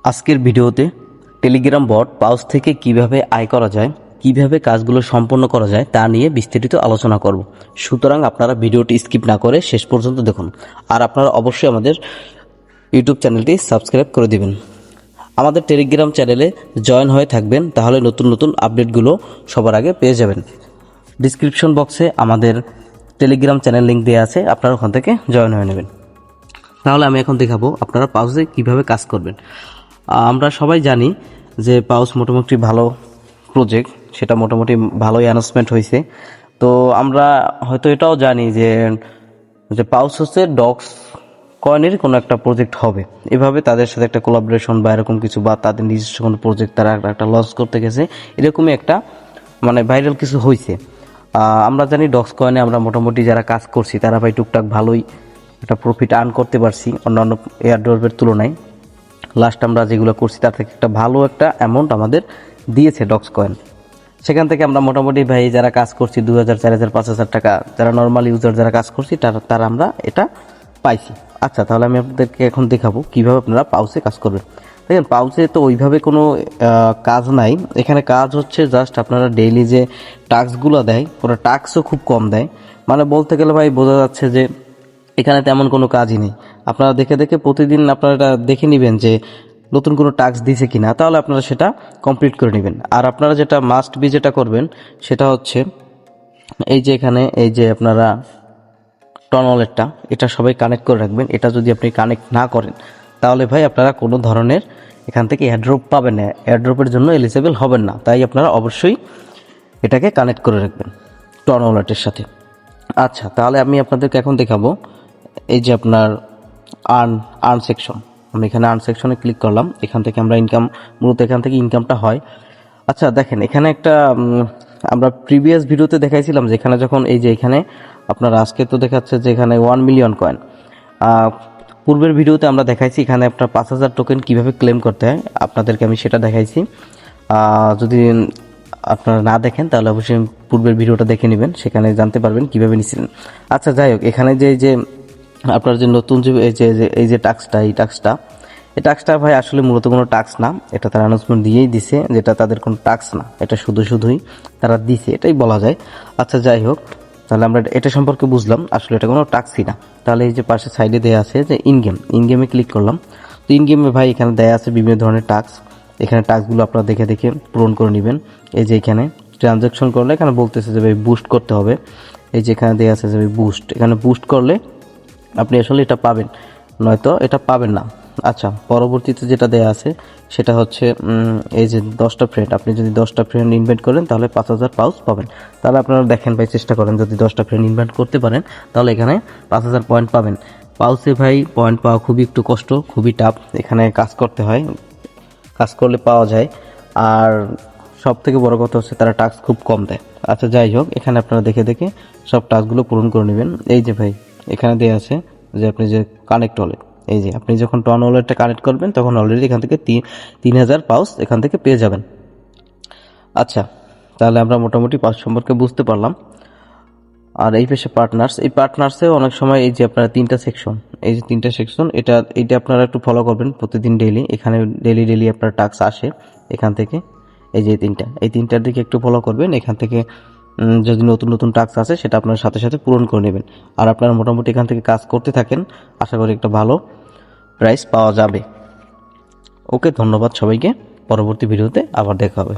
আজকের ভিডিওতে টেলিগ্রাম বট পাউচ থেকে কিভাবে আয় করা যায়, কিভাবে কাজগুলো সম্পন্ন করা যায় তা নিয়ে বিস্তারিত আলোচনা করব। সুতরাং আপনারা ভিডিওটি স্কিপ না করে শেষ পর্যন্ত দেখুন। আর আপনারা অবশ্যই আমাদের ইউটিউব চ্যানেলটি সাবস্ক্রাইব করে দিবেন। আমাদের টেলিগ্রাম চ্যানেলে জয়েন হয়ে থাকবেন, তাহলে নতুন নতুন আপডেটগুলো সবার আগে পেয়ে যাবেন। ডিসক্রিপশন বক্সে আমাদের টেলিগ্রাম চ্যানেল লিঙ্ক দেওয়া আছে, আপনারা ওখান থেকে জয়েন হয়ে নেবেন। তাহলে আমি এখন দেখাবো আপনারা পাউচে কিভাবে কাজ করবেন। আমরা সবাই জানি যে পাউচ মোটামুটি ভালো প্রজেক্ট, সেটা মোটামুটি ভালোই অ্যানাউন্সমেন্ট হয়েছে। তো আমরা হয়তো এটাও জানি যে পাউচ হচ্ছে ডক্স কয়েনের কোনো একটা প্রজেক্ট হবে, এভাবে তাদের সাথে একটা কোলাবোরেশন বা এরকম কিছু, বা তাদের নিজস্ব কোনো প্রজেক্ট তারা একটা লঞ্চ করতে গেছে, এরকমই একটা ভাইরাল কিছু হয়েছে। আমরা জানি ডক্স কয়েনে আমরা মোটামুটি যারা কাজ করছি তারা ভাই টুকটাক ভালোই একটা প্রফিট আর্ন করতে পারছি অন্যান্য এয়ারড্রপের তুলনায়। লাস্ট আমরা যেগুলো করছি তার থেকে একটা ভালো একটা অ্যামাউন্ট আমাদের দিয়েছে ডক্স কয়েন। সেখান থেকে আমরা মোটামুটি ভাই যারা কাজ করছি 2000, 4000, 5000 টাকা, যারা নর্মাল ইউজার যারা কাজ করছি তারা আমরা এটা পাইছি। আচ্ছা, তাহলে আমি আপনাদেরকে এখন দেখাবো কীভাবে আপনারা পাউচে কাজ করবেন। দেখেন, পাউচে তো ওইভাবে কোনো কাজ নাই। এখানে কাজ হচ্ছে জাস্ট আপনারা ডেইলি যে টাস্কগুলো দেয়, ওরা টাস্কও খুব কম দেয়। বলতে গেলে ভাই বোঝা যাচ্ছে যে এখানে তেমন কোনো কাজই নেই। আপনারা দেখে দেখে প্রতিদিন আপনারা এটা দেখে নেবেন যে নতুন কোনো টাস্ক দিয়েছে কিনা, তাহলে আপনারা সেটা কমপ্লিট করে নেবেন। আর আপনারা যেটা মাস্ট বি যেটা করবেন সেটা হচ্ছে এই যে এখানে এই যে আপনারা টন ওয়ালেটটা, এটা সবাই কানেক্ট করে রাখবেন। এটা যদি আপনি কানেক্ট না করেন তাহলে ভাই আপনারা কোনো ধরনের এখান থেকে এয়ারড্রপ পাবেন না, এয়ারড্রপের জন্য এলিজিবল হবেন না। তাই আপনারা অবশ্যই এটাকে কানেক্ট করে রাখবেন টন ওয়ালেটের সাথে। আচ্ছা, তাহলে আমি আপনাদেরকে এখন দেখাবো এই যে আপনার আর্ন সেকশন। আমি এখানে আর্ন সেকশনে ক্লিক করলাম। এখান থেকে আমরা মূলত এখান থেকে ইনকামটা হয়। আচ্ছা দেখেন, এখানে একটা আমরা প্রিভিয়াস ভিডিওতে দেখাইছিলাম যে এখানে যখন এই যে এখানে আপনার আজকে তো দেখাচ্ছে যে এখানে 1 মিলিয়ন কয়েন। পূর্বের ভিডিওতে আমরা দেখাইছি এখানে আপনার 5000 টোকেন কীভাবে ক্লেম করতে হয়, আপনাদেরকে আমি সেটা দেখাইছি। যদি আপনারা না দেখেন তাহলে অবশ্যই পূর্বের ভিডিওটা দেখে নেবেন, সেখানে জানতে পারবেন কীভাবে নিছিলেন। আচ্ছা যাই হোক, এখানে যে আপনার যে নতুন যে এই যে টাস্কটা ভাই আসলে মূলত কোনো টাস্ক না, এটা তারা অ্যানাউন্সমেন্ট দিয়েই দিছে, যেটা তাদের কোনো টাস্ক না, এটা শুধুই তারা দিছে, এটাই বলা যায়। আচ্ছা যাই হোক, তাহলে আমরা এটা সম্পর্কে বুঝলাম, আসলে এটা কোনো টাস্কই না। তাহলে এই যে পাশে সাইডে দেওয়া আছে যে ইনগেমে ক্লিক করলাম। তো ইনগেমে ভাই এখানে দেওয়া আছে বিভিন্ন ধরনের টাস্ক। এখানে টাস্কগুলো আপনারা দেখে দেখে পূরণ করে নেবেন। এই যে এখানে ট্রানজ্যাকশন করলে এখানে বলতেছে যে ভাই বুস্ট করতে হবে। এই যে এখানে দেওয়া আছে যে ভাই বুস্ট, এখানে বুস্ট করলে আপনি আসলে এটা পাবেন, নয়তো এটা পাবেন না। আচ্ছা, পরবর্তীতে যেটা দেয়া আছে সেটা হচ্ছে এই যে 10টা ফ্রেন্ড, আপনি যদি 10টা ফ্রেন্ড ইনভাইট করেন তাহলে 5000 পাউচ পাবেন। তাহলে আপনারা দেখেন ভাই, চেষ্টা করেন যদি 10টা ফ্রেন্ড ইনভাইট করতে পারেন তাহলে এখানে 5000 পয়েন্ট পাবেন। পাউচে ভাই পয়েন্ট পাওয়া খুবই একটু কষ্ট, খুবই টাফ। এখানে কাজ করতে হয়, কাজ করলে পাওয়া যায়। আর সব থেকে বড় কথা হচ্ছে তারা টাস্ক খুব কম দেয়। আচ্ছা যাই হোক, এখানে আপনারা দেখে দেখে সব টাস্কগুলো পূরণ করে নেবেন। এই যে ভাই এখানে দেওয়া আছে যে আপনি যে কানেক্ট ওয়ালেট, এই যে আপনি যখন টন ওয়ালেটটা কানেক্ট করবেন তখন অলরেডি এখান থেকে 3000 পাউচ এখান থেকে পেয়ে যাবেন। আচ্ছা, তাহলে আমরা মোটামুটি পাউচ সম্পর্কে বুঝতে পারলাম। আর এই পেশে এই পার্টনার্সেও অনেক সময় এই যে আপনারা 3টা সেকশন, এই যে 3টা সেকশন, এইটা আপনারা একটু ফলো করবেন প্রতিদিন ডেইলি। এখানে ডেইলি আপনার টাস্ক আসে এখান থেকে, এই যে এই তিনটার দিকে একটু ফলো করবেন। এখান থেকে যদি নতুন টাস্ক আছে সেটা আপনার সাথে সাথে পূরণ করে নেবেন। আর আপনারা মোটামুটি এখান থেকে কাজ করতে থাকেন, আশা করি একটা ভালো প্রাইস পাওয়া যাবে। ওকে, ধন্যবাদ সবাইকে। পরবর্তী ভিডিওতে আবার দেখা হবে।